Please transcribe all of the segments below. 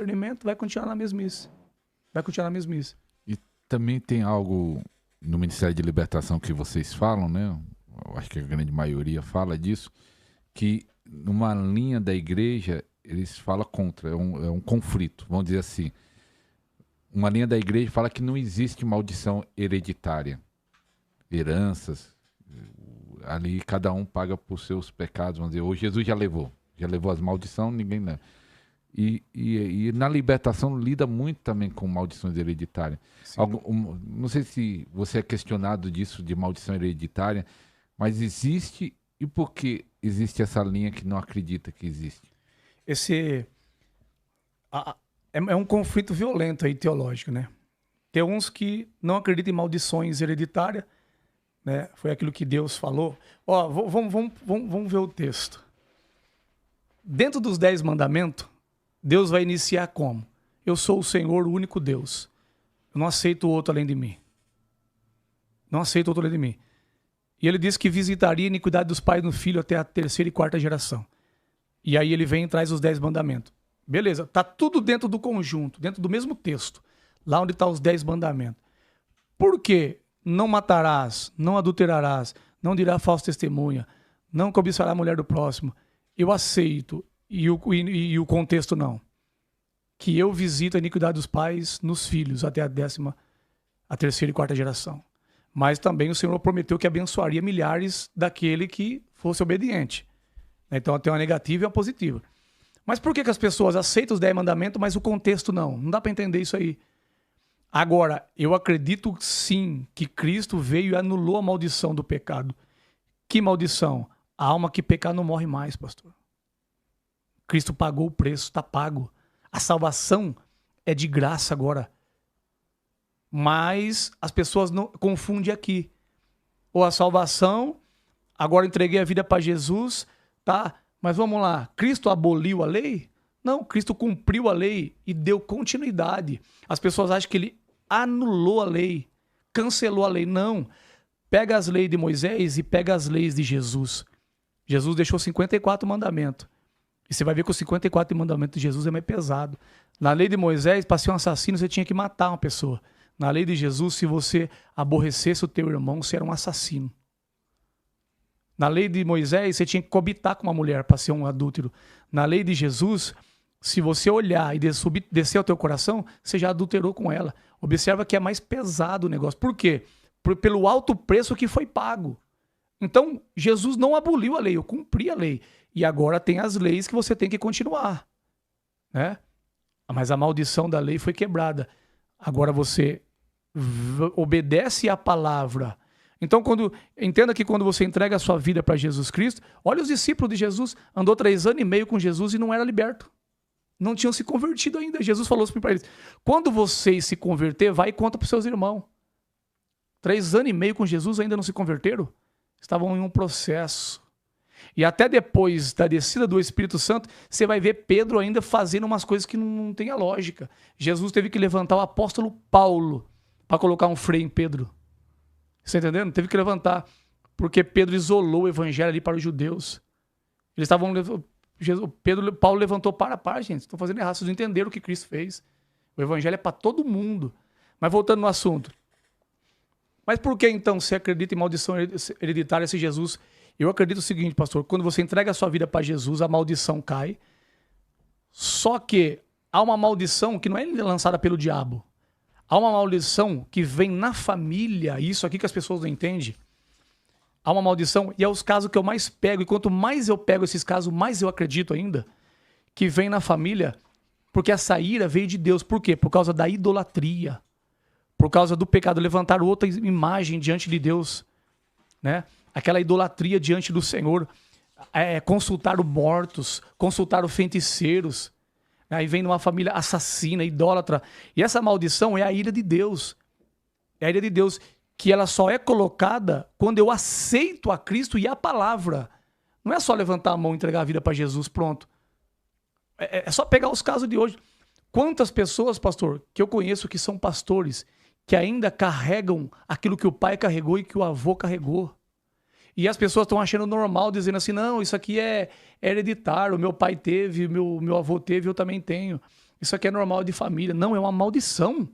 discernimento, vai continuar na mesmice. Vai continuar na mesmice. E também tem algo no Ministério de Libertação que vocês falam, né? Eu acho que a grande maioria fala disso, que numa linha da igreja eles falam contra, é um conflito, vamos dizer assim. Uma linha da igreja fala que não existe maldição hereditária, heranças, ali cada um paga por seus pecados, vamos dizer, hoje Jesus já levou as maldições, ninguém leva. E na libertação lida muito também com maldições hereditárias. Não sei se você é questionado disso, de maldição hereditária, mas existe, e por que existe essa linha que não acredita que existe? É um conflito violento aí, teológico, né? Tem uns que não acreditam em maldições hereditárias, né? Foi aquilo que Deus falou. Ó, vamos ver o texto. Dentro dos 10 mandamentos, Deus vai iniciar como? Eu sou o Senhor, o único Deus. Eu não aceito outro além de mim. Não aceito outro além de mim. E ele diz que visitaria a iniquidade dos pais no filho até a 3ª e 4ª geração. E aí ele vem e traz os 10 mandamentos. Beleza, tá tudo dentro do conjunto, dentro do mesmo texto. Lá onde tá os 10 mandamentos. Por quê? Não matarás, não adulterarás, não dirá falsa testemunha, não cobiçará a mulher do próximo. Eu aceito. E o contexto não. Que eu visito a iniquidade dos pais nos filhos até a 3ª e 4ª geração. Mas também o Senhor prometeu que abençoaria milhares daquele que fosse obediente. Então tem uma negativa e uma positiva. Mas por que as pessoas aceitam os 10 mandamentos, mas o contexto não? Não dá para entender isso aí. Agora, eu acredito sim que Cristo veio e anulou a maldição do pecado. Que maldição? A alma que pecar não morre mais, pastor. Cristo pagou o preço, está pago. A salvação é de graça agora. Mas as pessoas não confundem aqui. Ou a salvação, agora entreguei a vida para Jesus, tá? Mas vamos lá, Cristo aboliu a lei? Não, Cristo cumpriu a lei e deu continuidade. As pessoas acham que ele anulou a lei, cancelou a lei. Não. Pega as leis de Moisés e pega as leis de Jesus. Jesus deixou 54 mandamentos. E você vai ver que os 54 mandamentos de Jesus é mais pesado. Na lei de Moisés, para ser um assassino, você tinha que matar uma pessoa. Na lei de Jesus, se você aborrecesse o teu irmão, você era um assassino. Na lei de Moisés, você tinha que coabitar com uma mulher para ser um adúltero. Na lei de Jesus, se você olhar e descer ao teu coração, você já adulterou com ela. Observa que é mais pesado o negócio. Por quê? Pelo alto preço que foi pago. Então, Jesus não aboliu a lei, eu cumpri a lei. E agora tem as leis que você tem que continuar, né? Mas a maldição da lei foi quebrada. Agora você obedece à palavra. Então, entenda que quando você entrega a sua vida para Jesus Cristo, olha os discípulos de Jesus, andou 3 anos e meio com Jesus e não era liberto. Não tinham se convertido ainda. Jesus falou assim para eles, quando vocês se converter, vai e conta para os seus irmãos. 3 anos e meio com Jesus ainda não se converteram? Estavam em um processo. E até depois da descida do Espírito Santo, você vai ver Pedro ainda fazendo umas coisas que não tem a lógica. Jesus teve que levantar o apóstolo Paulo para colocar um freio em Pedro. Você tá entendendo? Teve que levantar, porque Pedro isolou o evangelho ali para os judeus. Eles estavam... Paulo levantou para, gente. Estão fazendo errado, vocês não entenderam o que Cristo fez. O evangelho é para todo mundo. Mas voltando no assunto. Mas por que então você acredita em maldição hereditária se Jesus... Eu acredito o seguinte, pastor, quando você entrega a sua vida para Jesus, a maldição cai. Só que há uma maldição que não é lançada pelo diabo. Há uma maldição que vem na família, isso aqui que as pessoas não entendem. Há uma maldição, e é os casos que eu mais pego, e quanto mais eu pego esses casos, mais eu acredito ainda, que vem na família, porque essa ira veio de Deus. Por quê? Por causa da idolatria. Por causa do pecado, levantar outra imagem diante de Deus, né? Aquela idolatria diante do Senhor, consultar os mortos, consultar os feiticeiros. Aí vem uma família assassina, idólatra. E essa maldição é a ira de Deus. É a ira de Deus, que ela só é colocada quando eu aceito a Cristo e a palavra. Não é só levantar a mão e entregar a vida para Jesus, pronto. É só pegar os casos de hoje. Quantas pessoas, pastor, que eu conheço que são pastores, que ainda carregam aquilo que o pai carregou e que o avô carregou. E as pessoas estão achando normal, dizendo assim, não, isso aqui é hereditário, o meu pai teve, meu avô teve, eu também tenho. Isso aqui é normal de família. Não, é uma maldição.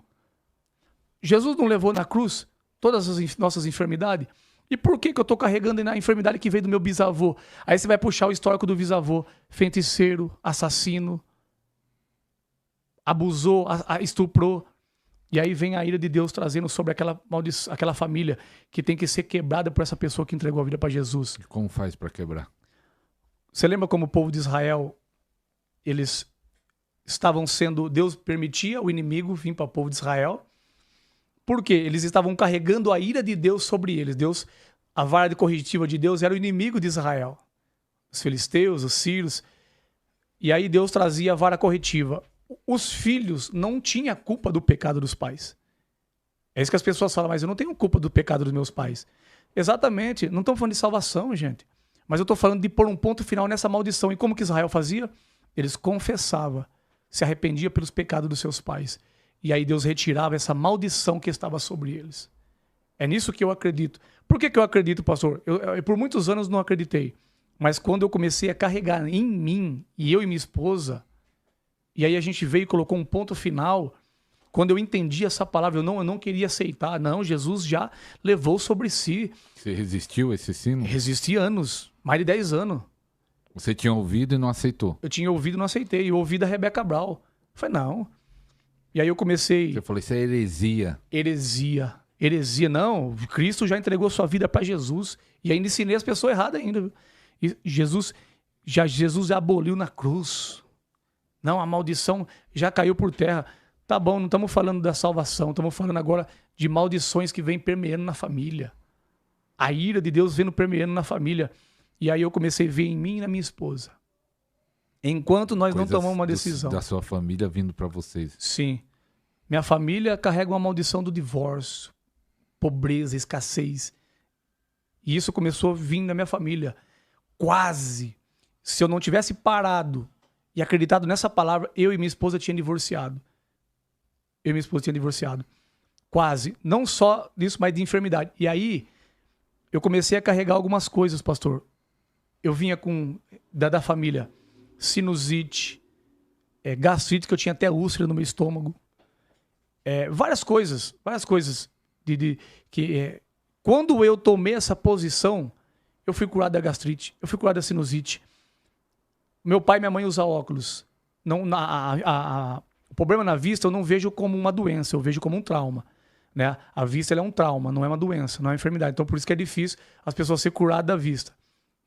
Jesus não levou na cruz todas as nossas enfermidades? E por que eu estou carregando na enfermidade que veio do meu bisavô? Aí você vai puxar o histórico do bisavô. Feiticeiro, assassino, abusou, estuprou. E aí vem a ira de Deus trazendo sobre aquela família que tem que ser quebrada por essa pessoa que entregou a vida para Jesus. E como faz para quebrar? Você lembra como o povo de Israel, eles estavam sendo... Deus permitia o inimigo vir para o povo de Israel. Por quê? Eles estavam carregando a ira de Deus sobre eles. Deus, a vara de corretiva de Deus era o inimigo de Israel. Os filisteus, os sírios. E aí Deus trazia a vara corretiva. Os filhos não tinham culpa do pecado dos pais. É isso que as pessoas falam, mas eu não tenho culpa do pecado dos meus pais. Exatamente. Não estamos falando de salvação, gente. Mas eu estou falando de pôr um ponto final nessa maldição. E como que Israel fazia? Eles confessavam, se arrependiam pelos pecados dos seus pais. E aí Deus retirava essa maldição que estava sobre eles. É nisso que eu acredito. Por que eu acredito, pastor? Eu por muitos anos não acreditei. Mas quando eu comecei a carregar em mim, e eu e minha esposa, e aí a gente veio e colocou um ponto final, quando eu entendi essa palavra, eu não queria aceitar. Não, Jesus já levou sobre si. Você resistiu a esse sino? Resisti anos, mais de 10 anos. Você tinha ouvido e não aceitou? Eu tinha ouvido e não aceitei. Eu ouvi da Rebeca Brau. Eu falei, não. E aí eu comecei... Você falou, isso é heresia. Heresia, não. Cristo já entregou sua vida para Jesus. E ainda ensinei as pessoas erradas ainda. E Jesus já aboliu na cruz. Não, a maldição já caiu por terra. Tá bom, não estamos falando da salvação. Estamos falando agora de maldições que vêm permeando na família. A ira de Deus vendo permeando na família. E aí eu comecei a ver em mim e na minha esposa. Enquanto nós não tomamos uma decisão. Da sua família vindo para vocês. Sim. Minha família carrega uma maldição do divórcio, pobreza, escassez. E isso começou a vir na minha família. Quase. Se eu não tivesse parado e acreditado nessa palavra, eu e minha esposa tinham divorciado. Quase. Não só disso, mas de enfermidade. E aí, eu comecei a carregar algumas coisas, pastor. Eu vinha com da família sinusite, gastrite, que eu tinha até úlcera no meu estômago. Várias coisas. Quando eu tomei essa posição, eu fui curado da gastrite, eu fui curado da sinusite. Meu pai e minha mãe usam óculos. O problema na vista eu não vejo como uma doença, eu vejo como um trauma. Né? A vista ela é um trauma, não é uma doença, não é uma enfermidade. Então por isso que é difícil as pessoas serem curadas da vista.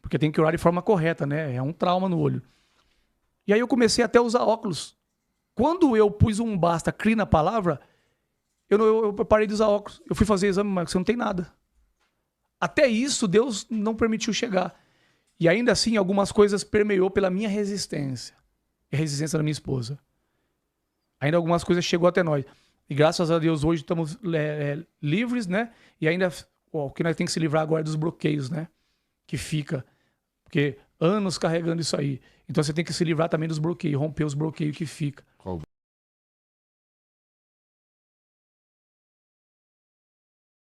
Porque tem que curar de forma correta, né? É um trauma no olho. E aí eu comecei até a usar óculos. Quando eu pus um basta, cri na palavra, eu parei de usar óculos. Eu fui fazer exame, mas você não tem nada. Até isso Deus não permitiu chegar. E ainda assim algumas coisas permeou pela minha resistência. E a resistência da minha esposa. Ainda algumas coisas chegou até nós. E graças a Deus hoje estamos livres, né? E ainda o que nós temos que se livrar agora é dos bloqueios, né? Que fica. Porque anos carregando isso aí. Então você tem que se livrar também dos bloqueios, romper os bloqueios que fica. Qual